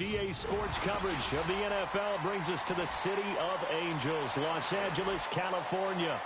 EA Sports coverage of the NFL brings us to the City of Angels, Los Angeles, California.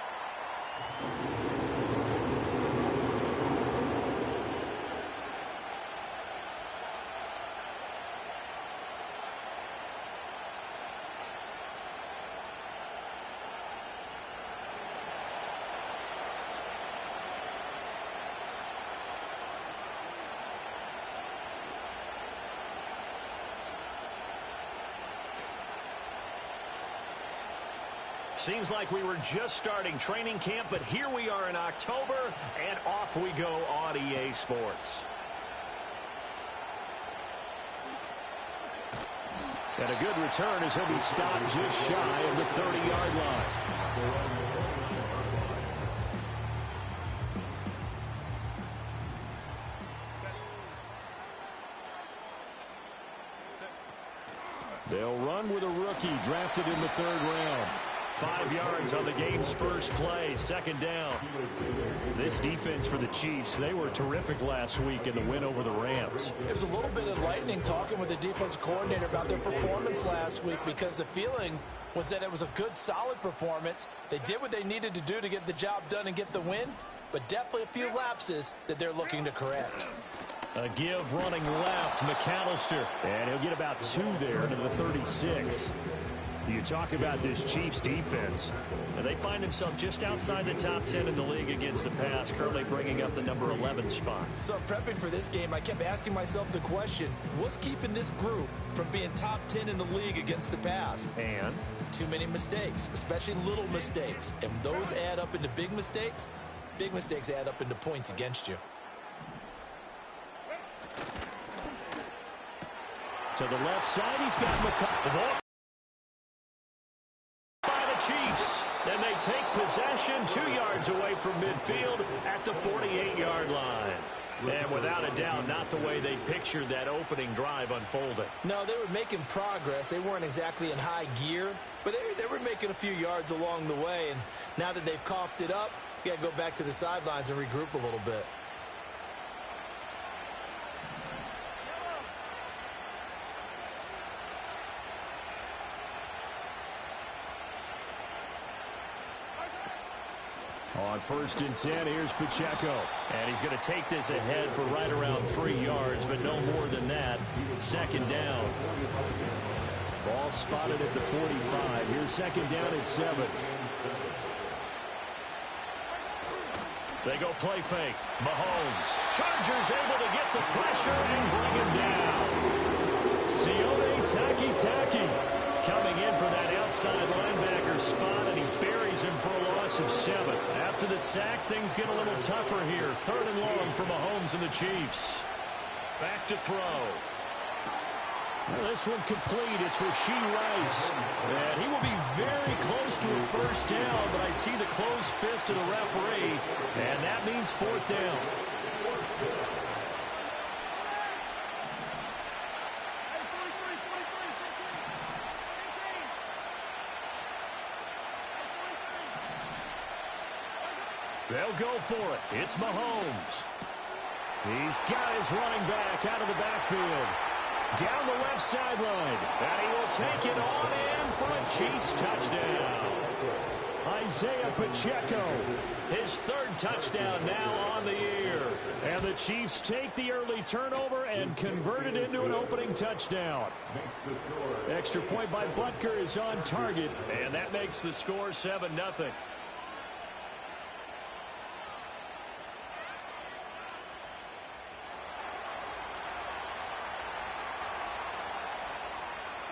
Seems like we were just starting training camp, but here we are in October, and off we go on EA Sports. And a good return as he'll be stopped just shy of the 30-yard line. They'll run with a rookie drafted in the 3rd round. 5 yards on the game's first play, 2nd down. This defense for the Chiefs, they were terrific last week in the win over the Rams. It was a little bit enlightening talking with the defense coordinator about their performance last week, because the feeling was that it was a good, solid performance. They did what they needed to do to get the job done and get the win, but definitely a few lapses that they're looking to correct. A give running left, McAllister, and he'll get about 2 there to the 36. You talk about this Chiefs defense, and they find themselves just outside the top 10 in the league against the pass, currently bringing up the number 11 spot. So prepping for this game, I kept asking myself the question, what's keeping this group from being top 10 in the league against the pass? And? Too many mistakes, especially little mistakes. And those add up into big mistakes. Big mistakes add up into points against you. To the left side, he's got McCollum. Chiefs, and they take possession 2 yards away from midfield at the 48-yard line. And without a doubt, not the way they pictured that opening drive unfolding. No, they were making progress. They weren't exactly in high gear, but they were making a few yards along the way. And now that they've coughed it up, you got to go back to the sidelines and regroup a little bit. On 1st and 10, here's Pacheco. And he's going to take this ahead for right around 3 yards, but no more than that. 2nd down. Ball spotted at the 45. Here's 2nd down at 7. They go play fake. Mahomes. Chargers able to get the pressure and bring him down. Sione Taki coming in for that outside linebacker spot, and he buries him for a loss of 7. After the sack, things get a little tougher here. 3rd and long for Mahomes and the Chiefs. Back to throw. Well, this one complete. It's Rashee Rice. And he will be very close to a 1st down, but I see the closed fist of the referee, and that means 4th down. They'll go for it. It's Mahomes. He's got his running back out of the backfield. Down the left sideline. And he will take it on in for a Chiefs touchdown. Isaiah Pacheco, his 3rd touchdown now on the year. And the Chiefs take the early turnover and convert it into an opening touchdown. Extra point by Butker is on target, and that makes the score 7-0.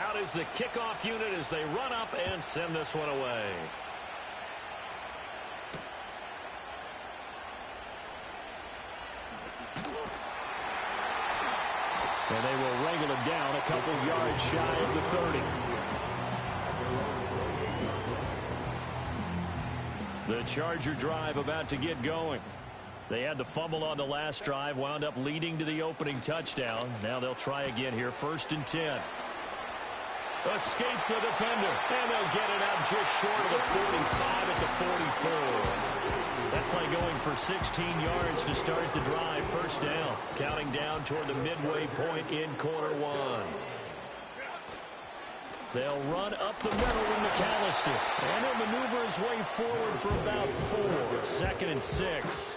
Out is the kickoff unit as they run up and send this one away. And they will wrangle him down a couple yards shy of the 30. The Charger drive about to get going. They had the fumble on the last drive, wound up leading to the opening touchdown. Now they'll try again here, 1st and 10. Escapes the defender, and they'll get it out just short of the 45 at the 44. That play going for 16 yards to start the drive. 1st down. Counting down toward the midway point in quarter 1. They'll run up the middle with McAllister. And he'll maneuver his way forward for about 4. 2nd and 6.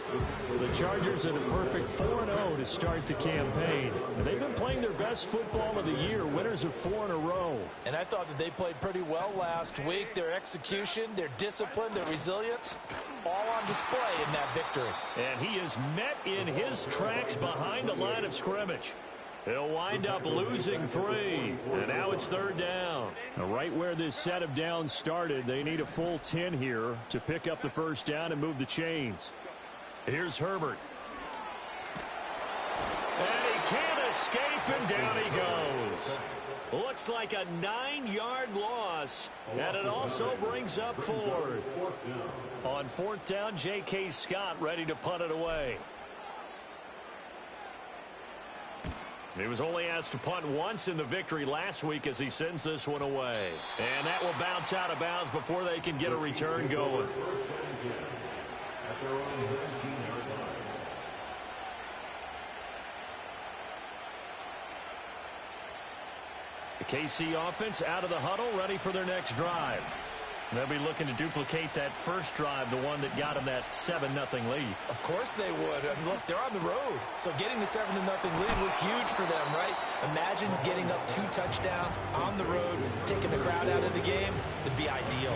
The Chargers at a perfect 4-0 to start the campaign. They've been playing their best football of the year. Winners of 4 in a row. And I thought that they played pretty well last week. Their execution, their discipline, their resilience, all on display in that victory. And he is met in his tracks behind the line of scrimmage. He'll wind up losing 3. And now it's 3rd down. Right where this set of downs started, they need a full 10 here to pick up the 1st down and move the chains. Here's Herbert. And he can't escape, and down he goes. Looks like a 9-yard loss, and it also brings up 4th. On 4th down, J.K. Scott ready to punt it away. He was only asked to punt once in the victory last week as he sends this one away. And that will bounce out of bounds before they can get a return going. The KC offense out of the huddle, ready for their next drive. They'll be looking to duplicate that first drive, the one that got them that 7-0 lead. Of course they would. And look, they're on the road. So getting the 7-0 lead was huge for them, right? Imagine getting up 2 touchdowns on the road, taking the crowd out of the game. It'd be ideal.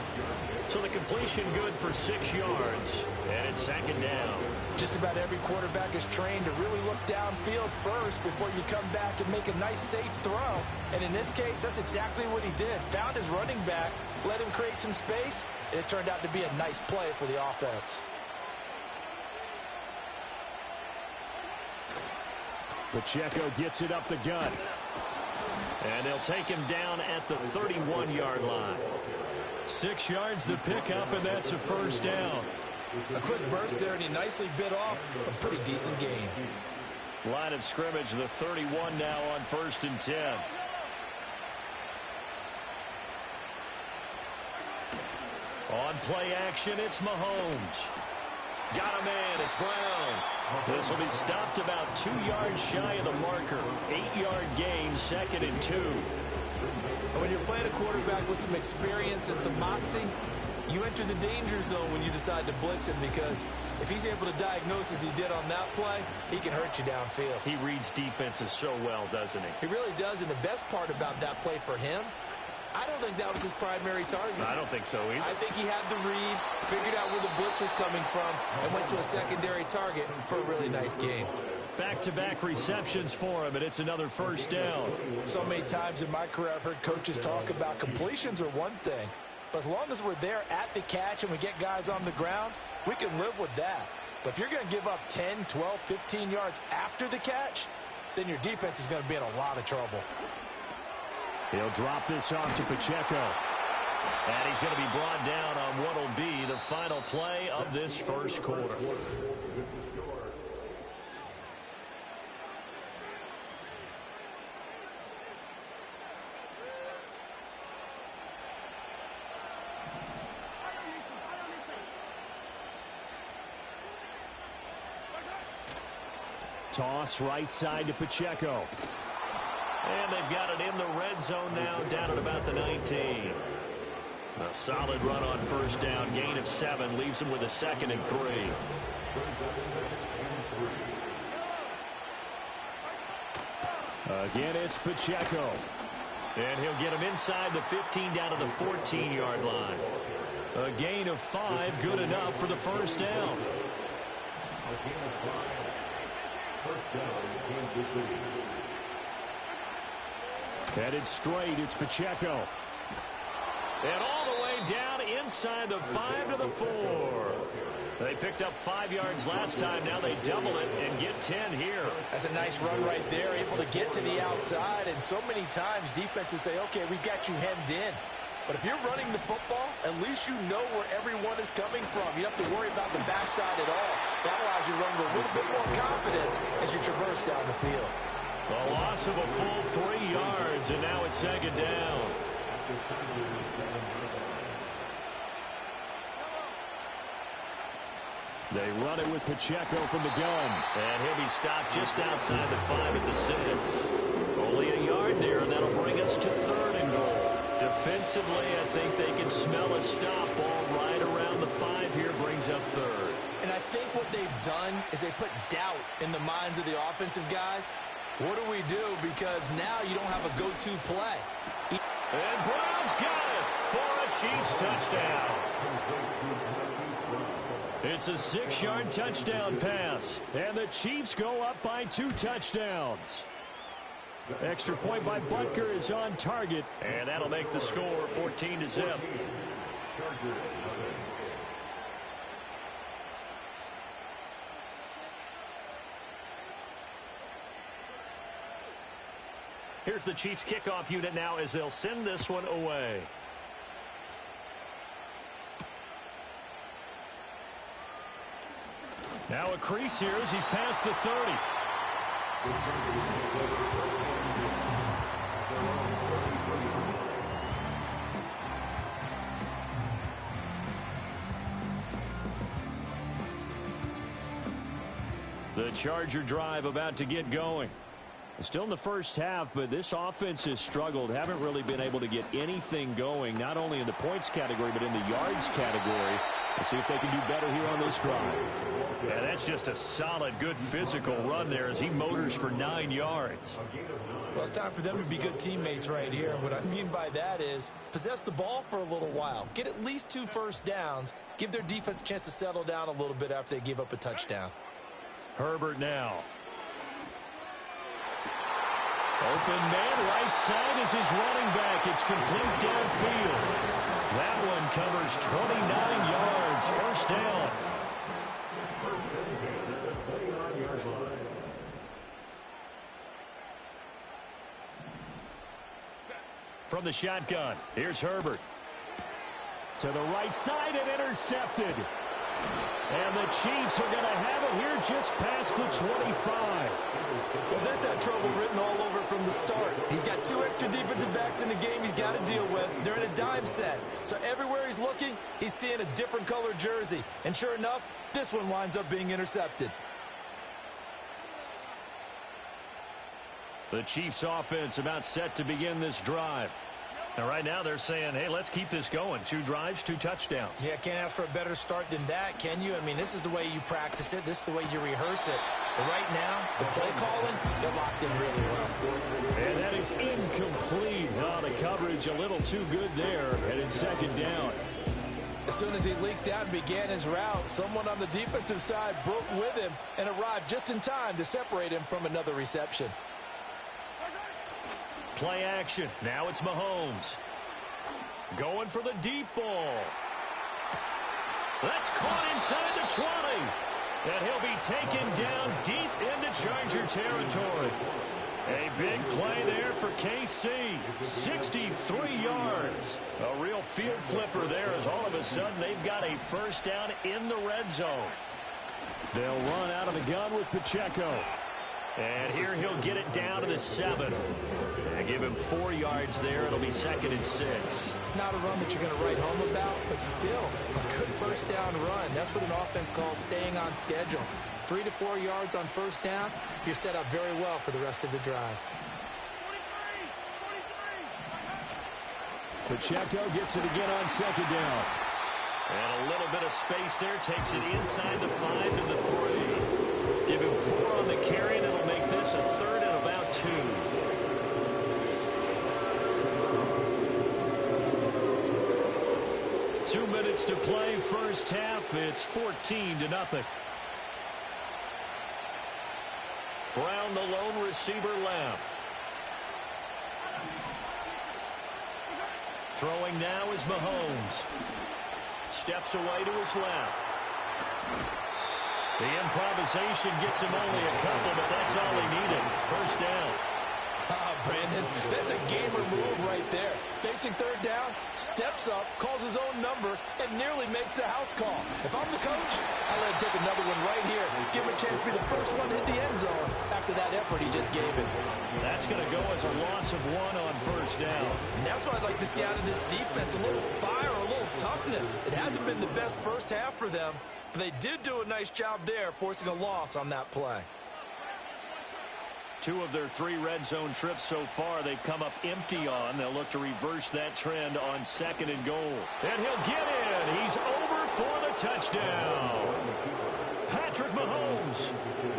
So the completion good for 6 yards. And it's 2nd down. Just about every quarterback is trained to really look downfield first before you come back and make a nice, safe throw. And in this case, that's exactly what he did. Found his running back, let him create some space, and it turned out to be a nice play for the offense. Pacheco gets it up the gut. And they'll take him down at the 31-yard line. 6 yards the pickup, and that's a 1st down. A quick burst there, and he nicely bit off a pretty decent gain. Line of scrimmage, the 31 now on 1st and 10. On play action, it's Mahomes. Got a man, it's Brown. This will be stopped about 2 yards shy of the marker. 8-yard gain, 2nd and 2. When you're playing a quarterback with some experience and some moxie, you enter the danger zone when you decide to blitz him, because if he's able to diagnose as he did on that play, he can hurt you downfield. He reads defenses so well, doesn't he? He really does, and the best part about that play for him, I don't think that was his primary target. I don't think so either. I think he had the read, figured out where the blitz was coming from, and went to a secondary target for a really nice game. Back-to-back receptions for him, and it's another 1st down. So many times in my career, I've heard coaches talk about completions are one thing, but as long as we're there at the catch and we get guys on the ground, we can live with that. But if you're going to give up 10, 12, 15 yards after the catch, then your defense is going to be in a lot of trouble. He'll drop this off to Pacheco. And he's going to be brought down on what will be the final play of this 1st quarter. Toss right side to Pacheco. And they've got it in the red zone now, down at about the 19. A solid run on 1st down, gain of 7, leaves them with a 2nd and 3. Again, it's Pacheco. And he'll get him inside the 15 down to the 14-yard line. A gain of 5, good enough for the 1st down. Headed straight, it's Pacheco. And all the way down inside the 5 to the 4. They picked up 5 yards last time. Now they double it and get 10 here. That's a nice run right there, able to get to the outside. And so many times defenses say, okay, we've got you hemmed in. But if you're running the football, at least you know where everyone is coming from. You don't have to worry about the backside at all. That allows you to run with a little bit more confidence as you traverse down the field. A loss of a full 3 yards, and now it's 2nd down. They run it with Pacheco from the gun. And he'll be stopped just outside the 5 at the 6. Only a yard there, and that'll bring us to 3rd and goal. Defensively, I think they can smell a stop. Ball right around the 5 here, brings up third. And I think what they've done is they put doubt in the minds of the offensive guys. What do we do? Because now you don't have a go-to play. And Brown's got it for a Chiefs touchdown. It's a 6-yard touchdown pass. And the Chiefs go up by 2 touchdowns. Extra point by Butker is on target. And that'll make the score 14-0. Here's the Chiefs kickoff unit now as they'll send this one away. Now a crease here as he's past the 30. The Charger drive about to get going. Still in the first half, but this offense has struggled. Haven't really been able to get anything going, not only in the points category, but in the yards category. Let's see if they can do better here on this drive. Yeah, that's just a solid, good physical run there as he motors for 9 yards. Well, it's time for them to be good teammates right here. And what I mean by that is possess the ball for a little while. Get at least 2 first downs. Give their defense a chance to settle down a little bit after they give up a touchdown. Herbert now. Open man, right side is his running back. It's complete downfield. That one covers 29 yards. First down. From the shotgun, here's Herbert. To the right side and intercepted. And the Chiefs are going to have it here just past the 25. Well, this had trouble written all over from the start. He's got 2 extra defensive backs in the game he's got to deal with. They're in a dime set. So everywhere he's looking, he's seeing a different color jersey. And sure enough, this one winds up being intercepted. The Chiefs offense about set to begin this drive. And right now they're saying, hey, let's keep this going. 2 drives, 2 touchdowns. Yeah, can't ask for a better start than that, can you? I mean, this is the way you practice it. This is the way you rehearse it. But right now, the play calling, they're locked in really well. And that is incomplete. Oh, the coverage a little too good there. And it's second down. As soon as he leaked out and began his route, someone on the defensive side broke with him and arrived just in time to separate him from another reception. Play action. Now it's Mahomes. Going for the deep ball. That's caught inside the 20. And he'll be taken down deep into Charger territory. A big play there for KC. 63 yards. A real field flipper there as all of a sudden they've got a first down in the red zone. They'll run out of the gun with Pacheco. And here he'll get it down to the 7. And give him 4 yards there. It'll be 2nd and 6. Not a run that you're going to write home about, but still a good first down run. That's what an offense calls staying on schedule. 3 to 4 yards on first down. You're set up very well for the rest of the drive. Pacheco gets it again on 2nd down. And a little bit of space there. Takes it inside the 5 to the 3. Give him 4 on the carry, and it'll make this a 3rd and about 2. Two minutes to play, first half. It's 14-0. Brown, the lone receiver, left. Throwing now is Mahomes. Steps away to his left. The improvisation gets him only a couple, but that's all he needed. First down. Brandon, that's a gamer move right there. Facing 3rd down, steps up, calls his own number, and nearly makes the house call. If I'm the coach, I let him take another one right here. Give him a chance to be the first one to hit the end zone after that effort he just gave him. That's going to go as a loss of 1 on first down. And that's what I'd like to see out of this defense. A little fire, a little toughness. It hasn't been the best first half for them, but they did do a nice job there, forcing a loss on that play. 2 of their 3 red zone trips so far, they've come up empty on. They'll look to reverse that trend on 2nd and goal. And he'll get in. He's over for the touchdown. Patrick Mahomes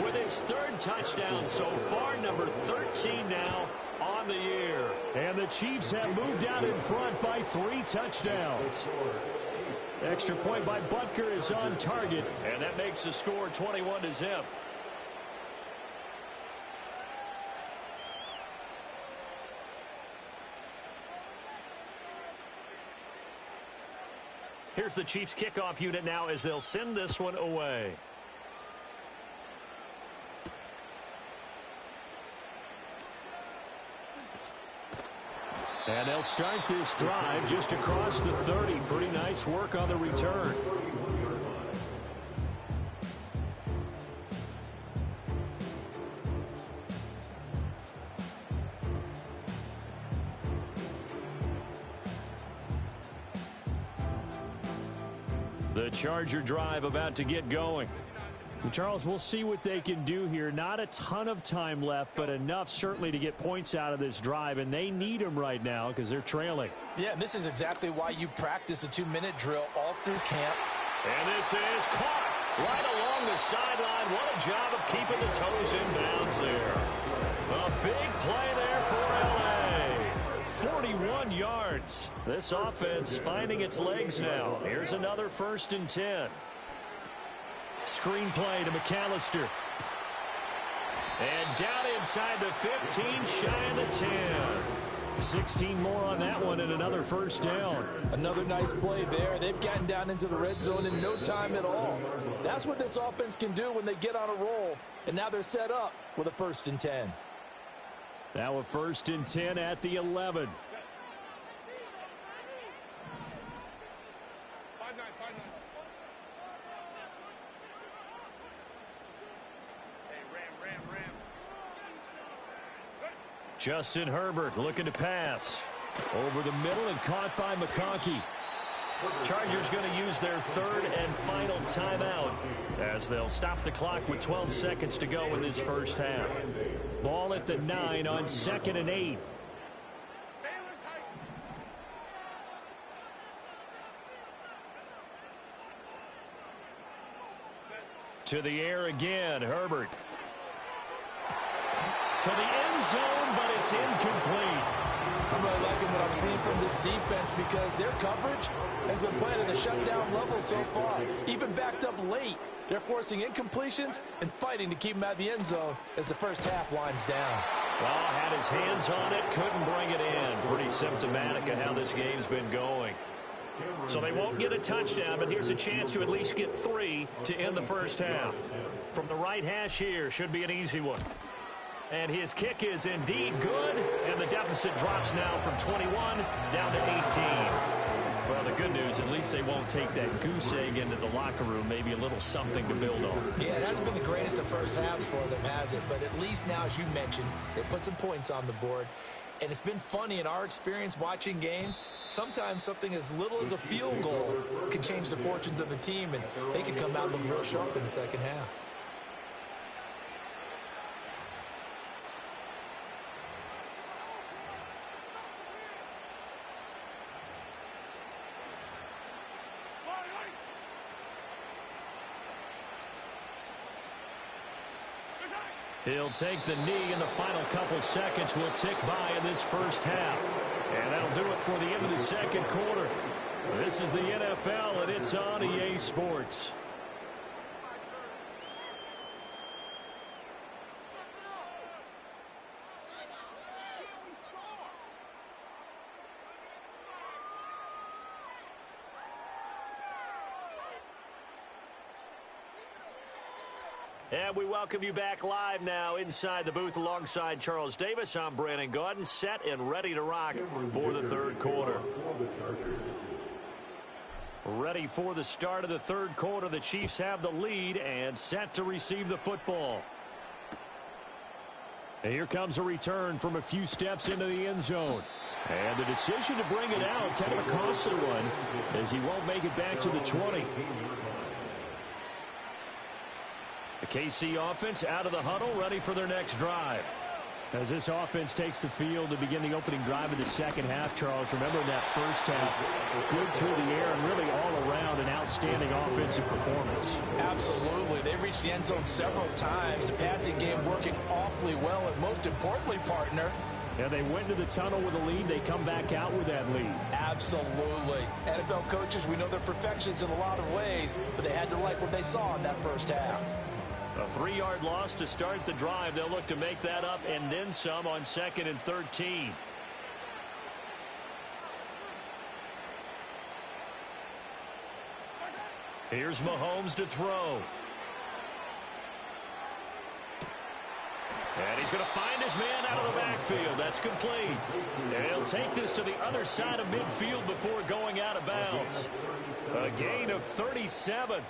with his 3rd touchdown so far, number 13 now on the year. And the Chiefs have moved out in front by 3 touchdowns. Extra point by Butker is on target, and that makes the score 21-0. Here's the Chiefs kickoff unit now as they'll send this one away. And they'll start this drive just across the 30. Pretty nice work on the return. The Charger drive about to get going. Charles, we'll see what they can do here. Not a ton of time left, but enough certainly to get points out of this drive, and they need them right now because they're trailing. Yeah, and this is exactly why you practice a 2-minute drill all through camp. And this is caught right along the sideline. What a job of keeping the toes in bounds there. A big play there for L.A. 41 yards. This offense finding its legs now. Here's another 1st and 10. Screen play to McAllister. And down inside the 15, shy of the 10. 16 more on that one and another 1st down. Another nice play there. They've gotten down into the red zone in no time at all. That's what this offense can do when they get on a roll. And now they're set up with a 1st and 10. Now a 1st and 10 at the 11. Justin Herbert looking to pass. Over the middle and caught by McConkey. Chargers going to use their 3rd and final timeout as they'll stop the clock with 12 seconds to go in this 1st half. Ball at the 9 on 2nd and 8. To the air again, Herbert. To the end zone, but it's incomplete. I'm really liking what I'm seeing from this defense because their coverage has been playing at a shutdown level so far. Even backed up late, they're forcing incompletions and fighting to keep them out of the end zone as the 1st half winds down. Well, had his hands on it, couldn't bring it in. Pretty symptomatic of how this game's been going. So they won't get a touchdown, but here's a chance to at least get 3 to end the 1st half. From the right hash here, should be an easy one. And his kick is indeed good, and the deficit drops now from 21 down to 18. Well, the good news, at least they won't take that goose egg into the locker room. Maybe a little something to build on. Yeah, it hasn't been the greatest of 1st halves for them, has it? But at least now, as you mentioned, they put some points on the board. And it's been funny in our experience watching games. Sometimes something as little as a field goal can change the fortunes of the team, and they can come out and look real sharp in the 2nd half. He'll take the knee, and the final couple seconds will tick by in this 1st half. And that'll do it for the end of the 2nd quarter. This is the NFL, and it's on EA Sports. And we welcome you back live now inside the booth alongside Charles Davis. I'm Brandon Gaudin, set and ready to rock for the 3rd quarter. Ready for the start of the 3rd quarter. The Chiefs have the lead and set to receive the football. And here comes a return from a few steps into the end zone. And the decision to bring it out, kind of a costly one, as he won't make it back to the 20. The KC offense out of the huddle, ready for their next drive. As this offense takes the field to begin the opening drive of the second half, Charles, remember in that first half, good through the air and really all around an outstanding offensive performance. Absolutely. They reached the end zone several times. The passing game working awfully well, and most importantly, partner, yeah, they went to the tunnel with a lead. They come back out with that lead. Absolutely. NFL coaches, we know they're perfectionists in a lot of ways, but they had to like what they saw in that first half. A 3-yard loss to start the drive. They'll look to make that up and then some on 2nd and 13. Here's Mahomes to throw. And he's going to find his man out of the backfield. That's complete. And he'll take this to the other side of midfield before going out of bounds. A gain of 37.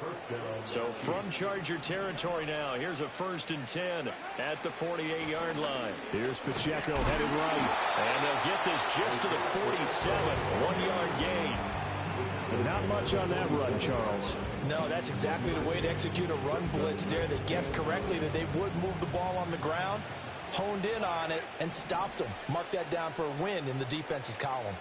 So from Charger territory now, here's a 1st and 10 at the 48-yard line. Here's Pacheco headed right. And they'll get this just to the 47. 1-yard gain. Not much on that run, Charles. No, that's exactly the way to execute a run blitz there. They guessed correctly that they would move the ball on the ground, honed in on it, and stopped them. Mark that down for a win in the defense's column.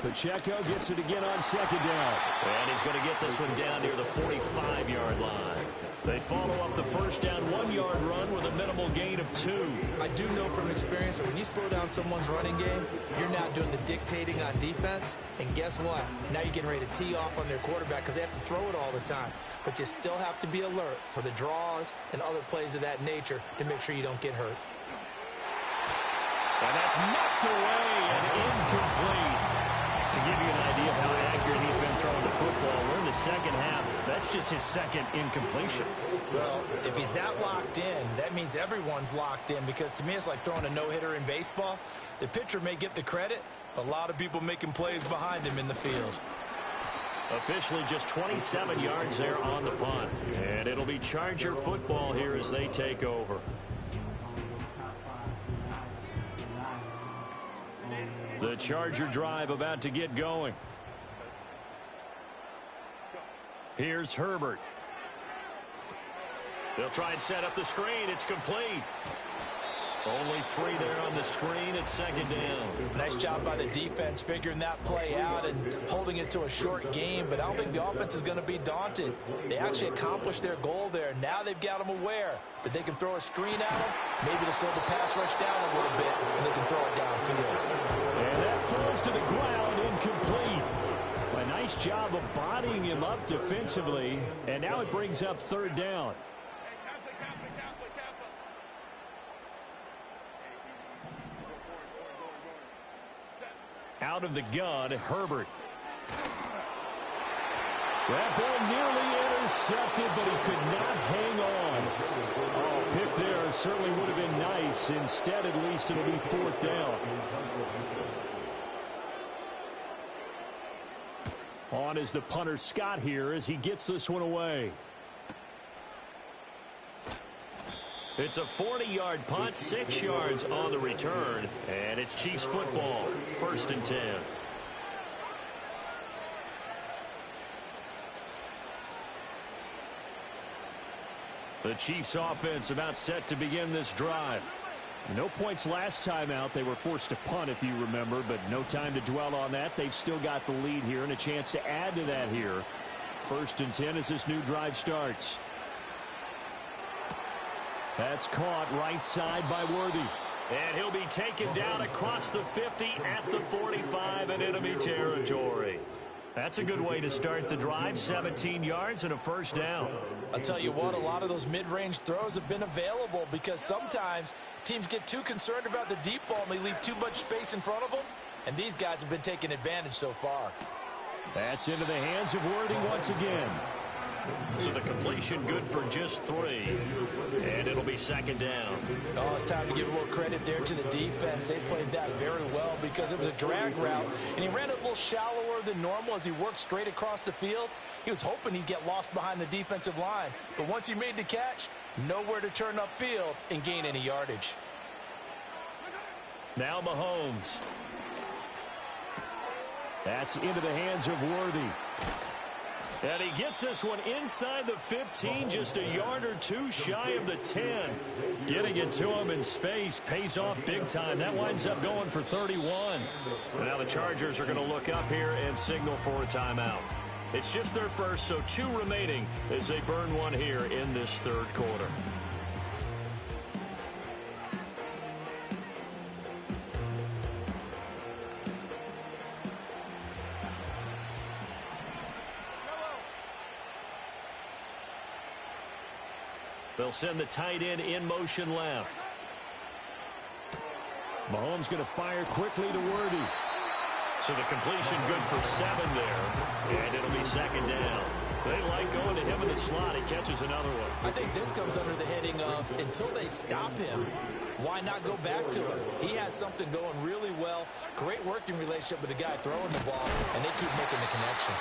Pacheco gets it again on 2nd down. And he's going to get this one down near the 45-yard line. They follow up the 1st down 1-yard run with a minimal gain of 2. I do know from experience that when you slow down someone's running game, you're not doing the dictating on defense. And guess what? Now you're getting ready to tee off on their quarterback because they have to throw it all the time. But you still have to be alert for the draws and other plays of that nature to make sure you don't get hurt. And that's knocked away and incomplete. To give you an idea of how accurate he's been throwing the football, we're in the second half. That's just his 2nd incompletion. Well, if he's that locked in, that means everyone's locked in, because to me it's like throwing a no-hitter in baseball. The pitcher may get the credit, but a lot of people making plays behind him in the field. Officially just 27 yards there on the punt. And it'll be Charger football here as they take over. The Charger drive about to get going. Here's Herbert. They'll try and set up the screen. It's complete. Only 3 there on the screen at 2nd down. Nice job by the defense figuring that play out and holding it to a short game, but I don't think the offense is going to be daunted. They actually accomplished their goal there. Now they've got them aware that they can throw a screen at them, maybe to slow the pass rush down a little bit, and they can throw it downfield. And that falls to the ground, incomplete. A nice job of bodying him up defensively, and now it brings up 3rd down. Out of the gun, Herbert. That ball nearly intercepted, but he could not hang on. Oh, pick there certainly would have been nice. Instead, at least, it'll be 4th down. On is the punter Scott here as he gets this one away. It's a 40-yard punt, 6 yards on the return, and it's Chiefs football, 1st and 10. The Chiefs offense about set to begin this drive. No points last time out. They were forced to punt, if you remember, but no time to dwell on that. They've still got the lead here and a chance to add to that here. 1st and 10 as this new drive starts. That's caught right side by Worthy. And he'll be taken down across the 50 at the 45 in enemy territory. That's a good way to start the drive. 17 yards and a 1st down. I'll tell you what, a lot of those mid-range throws have been available because sometimes teams get too concerned about the deep ball and they leave too much space in front of them. And these guys have been taking advantage so far. That's into the hands of Worthy once again. So the completion good for just 3. And it'll be 2nd down. Oh, it's time to give a little credit there to the defense. They played that very well because it was a drag route, and he ran it a little shallower than normal as he worked straight across the field. He was hoping he'd get lost behind the defensive line. But once he made the catch, nowhere to turn upfield and gain any yardage. Now Mahomes. That's into the hands of Worthy. And he gets this one inside the 15, just a yard or two shy of the 10. Getting it to him in space pays off big time. That winds up going for 31. Now the Chargers are going to look up here and signal for a timeout. It's just their first, so 2 remaining as they burn one here in this third quarter. They'll send the tight end in motion left. Mahomes going to fire quickly to Worthy. So the completion good for 7 there. And it'll be second down. They like going to him in the slot. He catches another one. I think this comes under the heading of until they stop him, why not go back to it? He has something going really well. Great working relationship with the guy throwing the ball, and they keep making the connection.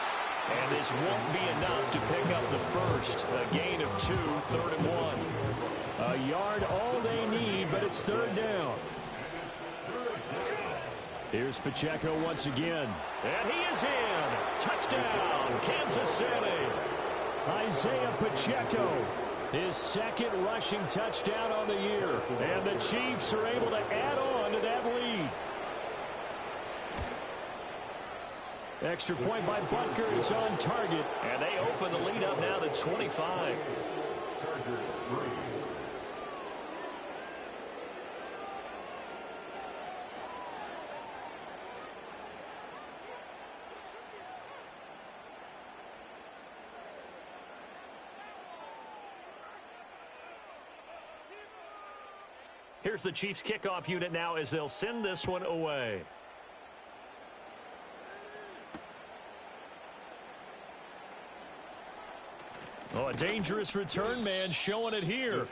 And this won't be enough to pick up the first. A gain of 2, 3rd and 1. A yard all they need, but it's 3rd down. Here's Pacheco once again. And he is in. Touchdown, Kansas City. Isaiah Pacheco, his 2nd rushing touchdown on the year. And the Chiefs are able to add on to that lead. Extra point by Butker is on target. And they open the lead up now to 25. Here's the Chiefs kickoff unit now as they'll send this one away. Oh, a dangerous return man showing it here.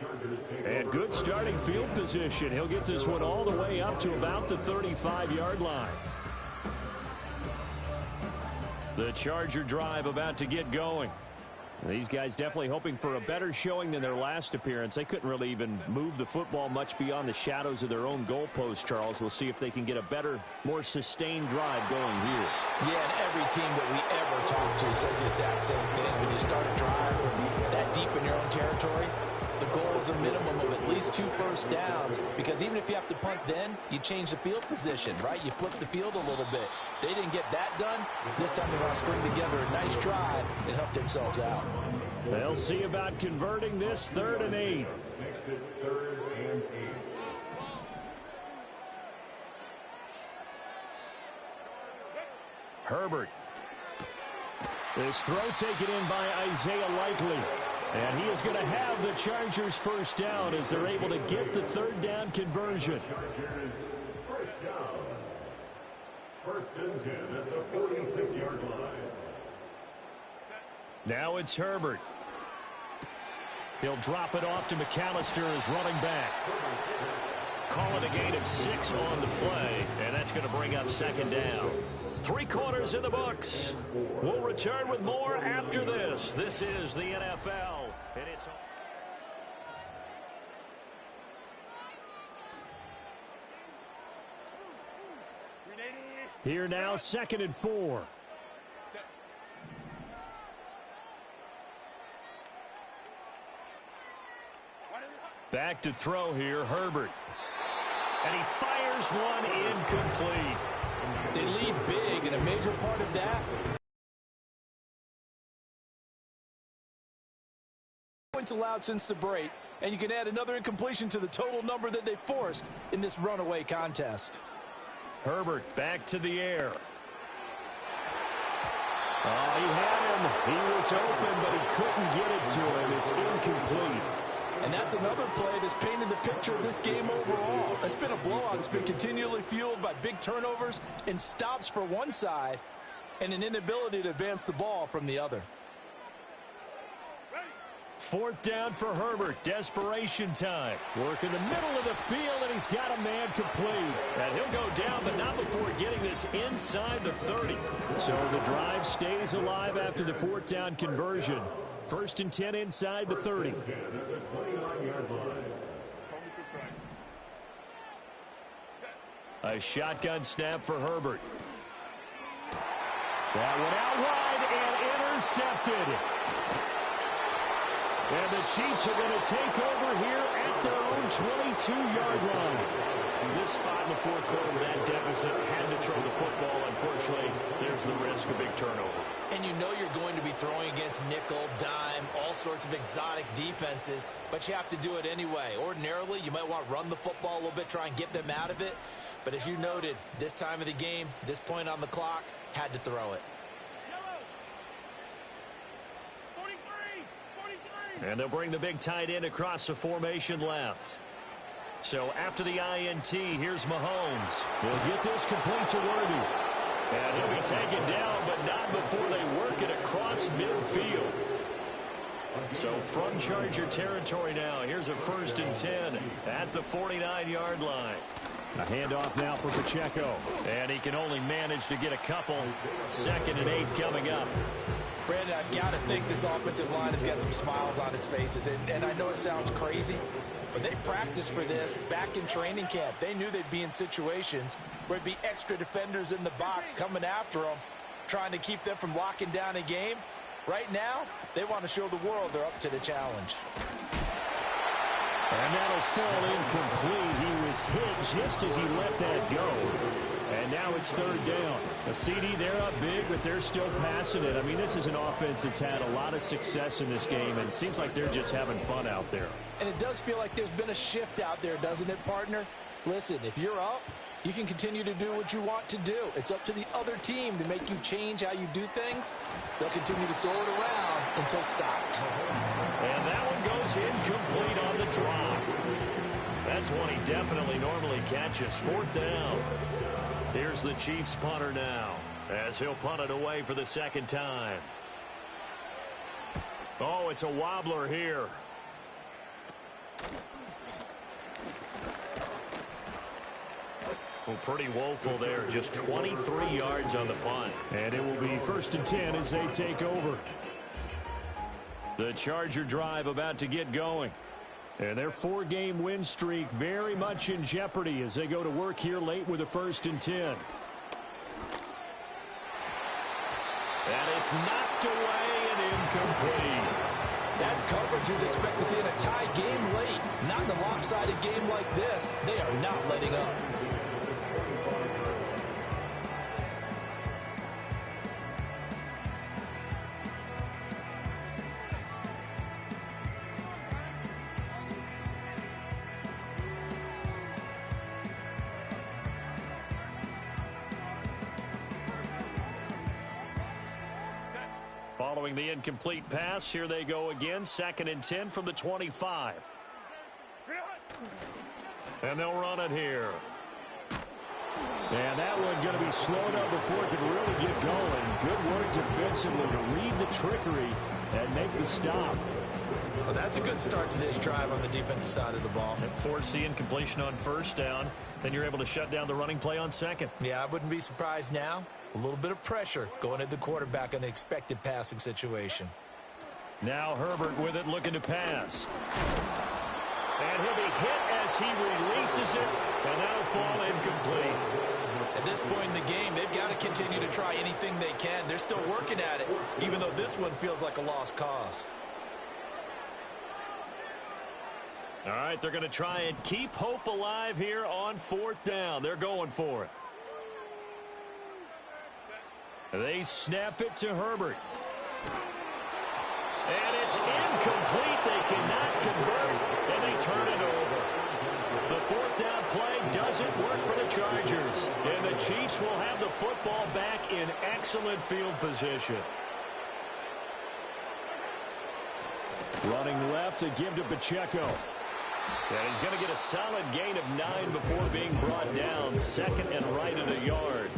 And good starting field position. He'll get this one all the way up to about the 35-yard line. The Charger drive about to get going. These guys definitely hoping for a better showing than their last appearance. They couldn't really even move the football much beyond the shadows of their own goalpost, Charles. We'll see if they can get a better, more sustained drive going here. Yeah, and every team that we ever talk to says the exact same thing. When you start a drive from that deep in your own territory, the goal is a minimum of at least 2 first downs, because even if you have to punt then, you change the field position, right? You flip the field a little bit. They didn't get that done. This time they want to string together a nice drive and help themselves out. They'll see about converting this 3rd and 8. Herbert. This throw taken in by Isaiah Likely. And he is going to have the Chargers first down as they're able to get the 3rd down conversion. First and 10 at the 46-yard line. Now it's Herbert. He'll drop it off to McAllister as running back. Call it a gain of 6 on the play, and that's going to bring up 2nd down. 3 quarters in the books. We'll return with more after this. This is the NFL, and it's... Here now, 2nd and 4. Back to throw here, Herbert. And he fires one incomplete. They lead big, and a major part of that, points allowed since the break, and you can add another incompletion to the total number that they forced in this runaway contest. Herbert back to the air. Oh, he had him. He was open, but he couldn't get it to him. It's incomplete. And that's another play that's painted the picture of this game overall. It's been a blowout. It's been continually fueled by big turnovers and stops for one side and an inability to advance the ball from the other. 4th down for Herbert. Desperation time. Work in the middle of the field, and he's got a man complete. And he'll go down, but not before getting this inside the 30. So the drive stays alive after the 4th down conversion. 1st and 10 inside the 30. A shotgun snap for Herbert. That one out wide and intercepted. And the Chiefs are going to take over here at their own 22-yard line. This spot in the fourth quarter with that deficit, had to throw the football. Unfortunately, there's the risk of big turnover. And you know you're going to be throwing against nickel, dime, all sorts of exotic defenses, but you have to do it anyway. Ordinarily, you might want to run the football a little bit, try and get them out of it. But as you noted, this time of the game, this point on the clock, had to throw it. And they'll bring the big tight end across the formation left. So after the INT, here's Mahomes. He'll get this complete to Worthy. And he'll be taken down, but not before they work it across midfield. So from Charger territory now, here's a 1st and 10 at the 49-yard line. A handoff now for Pacheco. And he can only manage to get a couple. 2nd and 8 coming up. Brandon, I've got to think this offensive line has got some smiles on its faces. And I know it sounds crazy, but they practiced for this back in training camp. They knew they'd be in situations where it'd be extra defenders in the box coming after them, trying to keep them from locking down a game. Right now, they want to show the world they're up to the challenge. And that'll fall incomplete. He was hit just as he let that go. And now it's 3rd down. A CD, they're up big, but they're still passing it. I mean, this is an offense that's had a lot of success in this game, and it seems like they're just having fun out there. And it does feel like there's been a shift out there, doesn't it, partner? Listen, if you're up, you can continue to do what you want to do. It's up to the other team to make you change how you do things. They'll continue to throw it around until stopped. And that one goes incomplete on the drop. That's one he definitely normally catches. 4th down. Here's the Chiefs punter now, as he'll punt it away for the 2nd time. Oh, it's a wobbler here. Well, pretty woeful there. Just 23 yards on the punt. And it will be 1st and 10 as they take over. The Charger drive about to get going. And their 4-game win streak very much in jeopardy as they go to work here late with a 1st and 10. And it's knocked away and incomplete. That's coverage you'd expect to see in a tie game late. Not in a lopsided game like this. They are not letting up. Following the incomplete pass, here they go again. 2nd and 10 from the 25. And they'll run it here. And that one going to be slowed up before it can really get going. Good work defensively to read the trickery and make the stop. Well, that's a good start to this drive on the defensive side of the ball. And force the incompletion on 1st down. Then you're able to shut down the running play on 2nd. Yeah, I wouldn't be surprised now. A little bit of pressure going at the quarterback in an expected passing situation. Now Herbert with it, looking to pass. And he'll be hit as he releases it, and that'll fall incomplete. At this point in the game, they've got to continue to try anything they can. They're still working at it, even though this one feels like a lost cause. All right, they're going to try and keep hope alive here on 4th down. They're going for it. They snap it to Herbert. And it's incomplete. They cannot convert, and they turn it over. The 4th down play doesn't work for the Chargers. And the Chiefs will have the football back in excellent field position. Running left to give to Pacheco. And he's going to get a solid gain of 9 before being brought down. 2nd and right at a yard.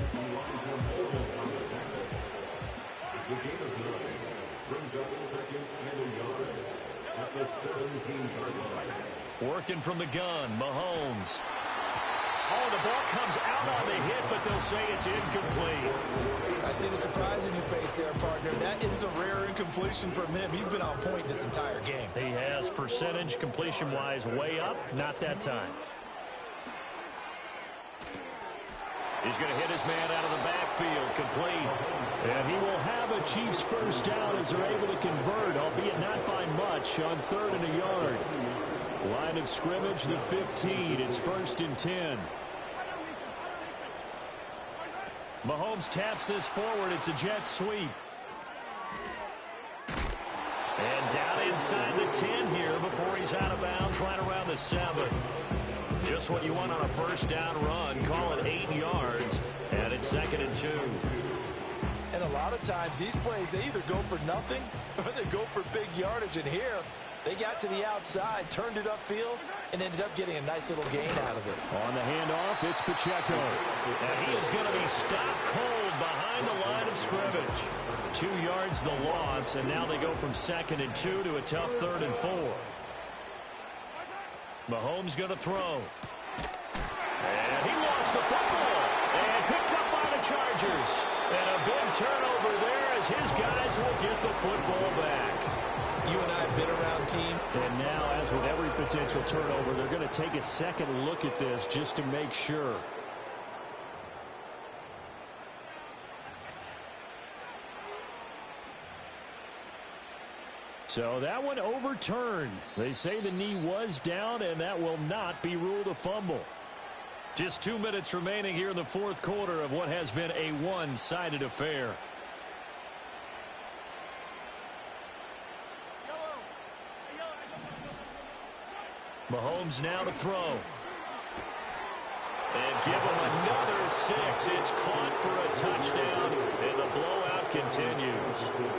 The game of 9 brings up 2nd and a yard at the 17-yard line. Working from the gun, Mahomes. Oh, the ball comes out on the hit, but they'll say it's incomplete. I see the surprise in your face there, partner. That is a rare incompletion from him. He's been on point this entire game. He has percentage completion-wise way up, not that time. He's going to hit his man out of the backfield, complete. And he will have a Chiefs first down as they're able to convert, albeit not by much, on 3rd and a yard. Line of scrimmage, the 15. It's 1st and 10. Mahomes taps this forward. It's a jet sweep. And down inside the 10 here before he's out of bounds, right around the 7. Just what you want on a first down run. Call it 8 yards, and it's 2nd and 2. And a lot of times these plays, they either go for nothing or they go for big yardage. And here, they got to the outside, turned it upfield, and ended up getting a nice little gain out of it. On the handoff, it's Pacheco. And he is going to be stopped cold behind the line of scrimmage. 2 yards the loss, and now they go from 2nd and 2 to a tough 3rd and 4. Mahomes going to throw. And he lost the football. And picked up by the Chargers. And a big turnover there as his guys will get the football back. You and I have been around, team. And now, as with every potential turnover, they're going to take a second look at this just to make sure. So that one overturned. They say the knee was down, and that will not be ruled a fumble. Just 2 minutes remaining here in the 4th quarter of what has been a one-sided affair. Mahomes now to throw. And give him another 6. It's caught for a touchdown, and the blowout continues.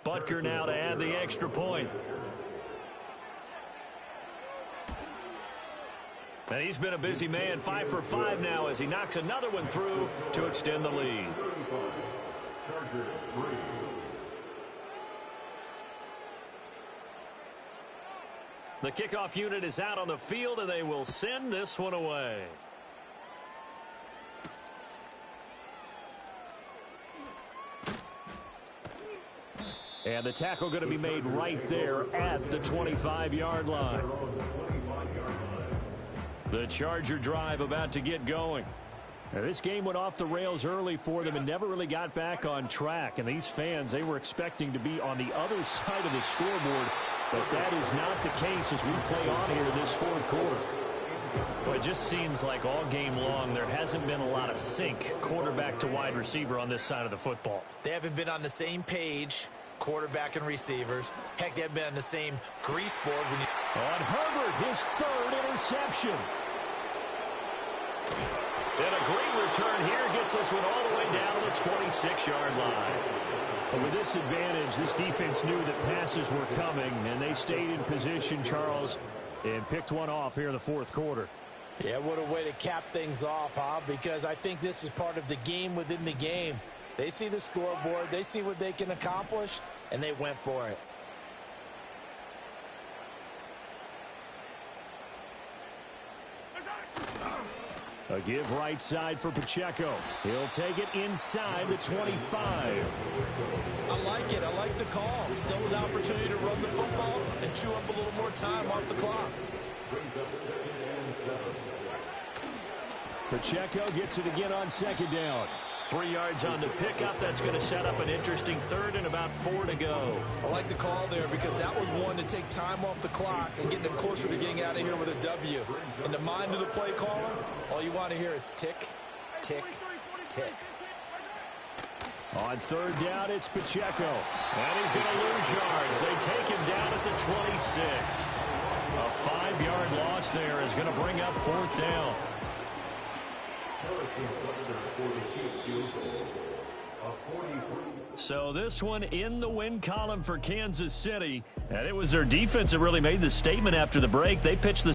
Butker now to add the extra point. And he's been a busy man, 5 for 5 now as he knocks another one through to extend the lead. The kickoff unit is out on the field, and they will send this one away. And the tackle going to be made right there at the 25-yard line. The Charger drive about to get going. Now, this game went off the rails early for them and never really got back on track. And these fans, they were expecting to be on the other side of the scoreboard. But that is not the case as we play on here in this 4th quarter. Well, it just seems like all game long there hasn't been a lot of sync quarterback to wide receiver on this side of the football. They haven't been on the same page, quarterback and receivers. Heck, they've been on the same grease board. On Herbert, his 3rd interception. And a great return here gets us one all the way down to the 26-yard line. And with this advantage, this defense knew that passes were coming, and they stayed in position, Charles, and picked one off here in the 4th quarter. Yeah, what a way to cap things off, huh? Because I think this is part of the game within the game. They see the scoreboard, they see what they can accomplish, and they went for it. A give right side for Pacheco. He'll take it inside the 25. I like it. I like the call. Still an opportunity to run the football and chew up a little more time off the clock. Pacheco gets it again on 2nd down. 3 yards on the pickup. That's going to set up an interesting 3rd and about 4 to go. I like the call there because that was one to take time off the clock and get them closer to getting out of here with a W. In the mind of the play caller, all you want to hear is tick, tick, tick. On 3rd down, it's Pacheco. And he's going to lose yards. They take him down at the 26. A 5-yard loss there is going to bring up 4th down. So this one in the win column for Kansas City. And it was their defense that really made the statement after the break. They pitched the